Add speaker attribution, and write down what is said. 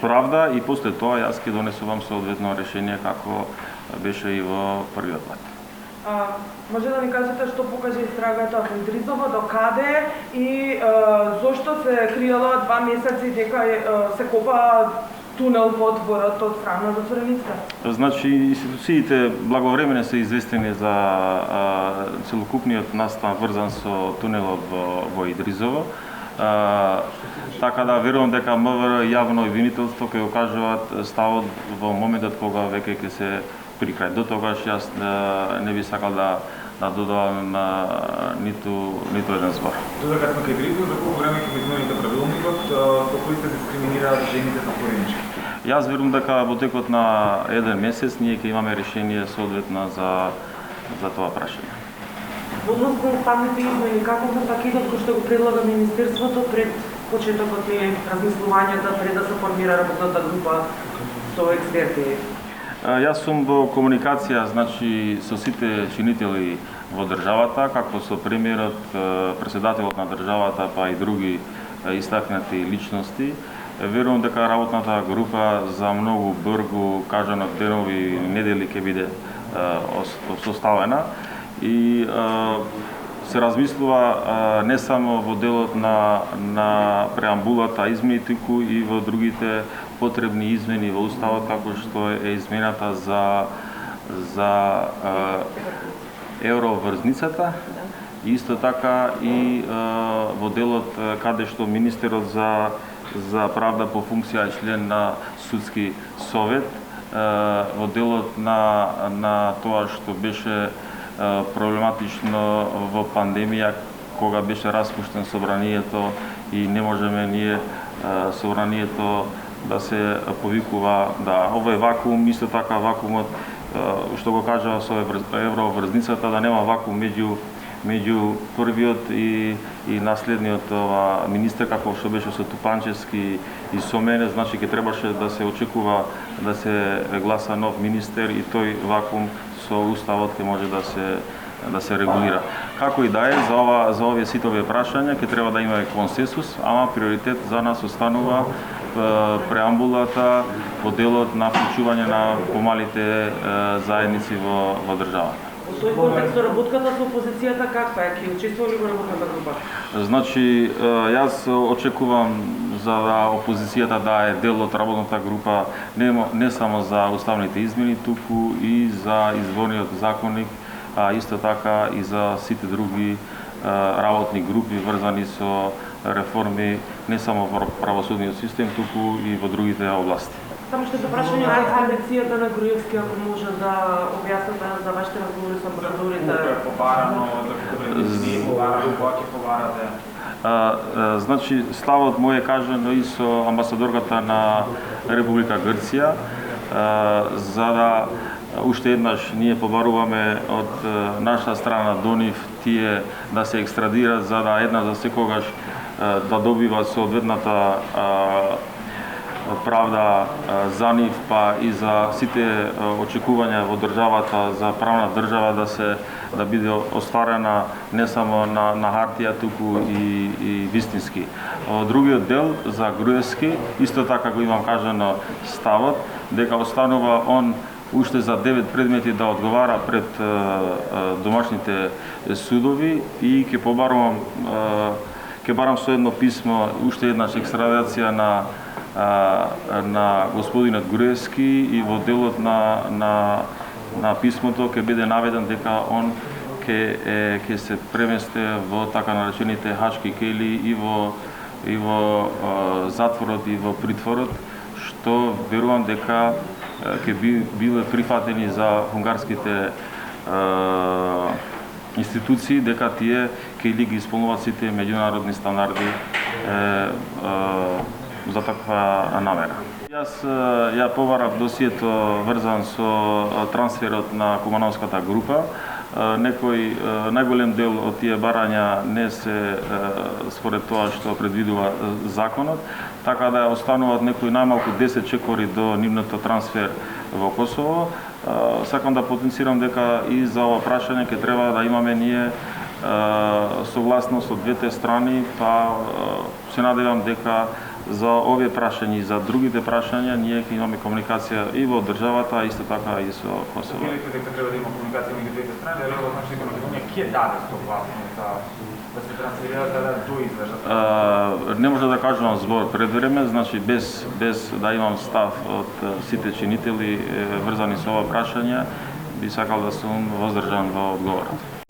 Speaker 1: правда и после тоа јас ќе донесувам соодветно решение како беше и во првиот пат.
Speaker 2: Може да ни кажете што покаже истрагата во Идризово, до каде и зошто се криела 2 месеци дека се копа тунел во дворот од страна на затворениците?
Speaker 1: Значи, институциите благовремено се известени за целокупниот настан врзан со тунелот во Идризово. Така да верувам дека МВР јавно обвинителство ќе го кажуваат ставот во моментот кога веќе ќе се при крај. До тогаш јас не би сакал да додавам ниту еден збор.
Speaker 3: Додека сме кај Идризово, за колку време ќе измените правилникот, со кој се дискриминираат жените затворенички?
Speaker 1: Јас верувам дека во текот на еден месец ние ќе имаме решение соодветно за тоа прашање.
Speaker 2: Во однос на уставните измени, каков е пакетот кој што го предлага Министерството пред почетокот и размислувањата пред да се формира работната група со експерти?
Speaker 1: Јас сум во комуникација, значи, со сите чинители во државата, како со премиерот, претседателот на државата, па и други истакнати личности. Верувам дека работната група за многу брзо, кажано денови, недели ќе биде составена и се размислува не само во делот на преамбулата измени, туку и во другите потребни измени во уставот, како што е измената за евроврзницата, исто така и во делот каде што министерот за правда по функција е член на судски совет, во делот на тоа што беше проблематично во пандемија, кога беше распуштен собранието и не можеме ние собранието да се повикува овој вакуум, исто така вакуумот што го кажа со евроврзницата, да нема вакуум меѓу првиот и наследниот министер, како што беше со Тупанчевски и со мене, значи ќе требаше да се очекува да се гласа нов министер и тој вакуум со уставот ќе може да се регулира. Како и да е, за овие ситови прашања ќе треба да имаме консенсус, ама приоритет за нас останува преамбулата во делот на вклучување на помалите заедници во државата.
Speaker 2: Во тој контекст работката со опозицијата каква е? Ќе учествува ли во работната група?
Speaker 1: Значи, јас очекувам за опозицијата да е дел од работната група не само за уставните измени, туку и за изборниот законник, а исто така и за сите други работни групи врзани со реформи не само во правосудниот систем, туку и во другите области.
Speaker 2: Само што прашање на позицијата на Груевски, ако може да објасните за вашите разговори со амбасадорите.
Speaker 3: Колку е побарано, кога ќе побарате?
Speaker 1: Значи, ставот мој е кажано и со амбасадорката на Република Грција, за да уште еднаш ние побаруваме од наша страна до нив тие да се екстрадираат, за да еднаш за секогаш да добиват соодветната правда за нив, па и за сите очекувања во државата за правна држава да биде остарена не само на хартија, туку и вистински. Другиот дел за Груевски, исто така го имам кажано ставот, дека останува он уште за 9 предмети да одговара пред домашните судови и ќе барам со едно писмо уште еднаш екстрадација на господинот Груевски и во делот на писмото ќе биде наведен дека он ќе се преместе во така наречените хашки кели и во затворот и во притворот, што верувам дека ќе биле прифатени за унгарските институции, дека тие ќе ги исполнуваат сите меѓународни стандарди за таква намера. Јас ја побарав досието врзан со трансферот на Кумановската група. Најголем дел од тие барања не се според тоа што предвидува законот, така да остануваат некои најмалку 10 чекори до нивното трансфер во Косово. Сакам да потенцирам дека и за ова прашање ќе треба да имаме ние согласно со двете страни, па се надевам дека за овие прашања и за другите прашања ние ќе имаме комуникација и во државата, а исто така и со Косово.
Speaker 3: Велите дека треба да има комуникација меѓу двете страни, дали ова значи дека Македонија ќе даде согласност да се трансферира до излежат?
Speaker 1: Не може да кажувам збор пред време, значи без да имам став од сите чинители врзани со ова прашање, би сакал да сум воздржан во одговорот.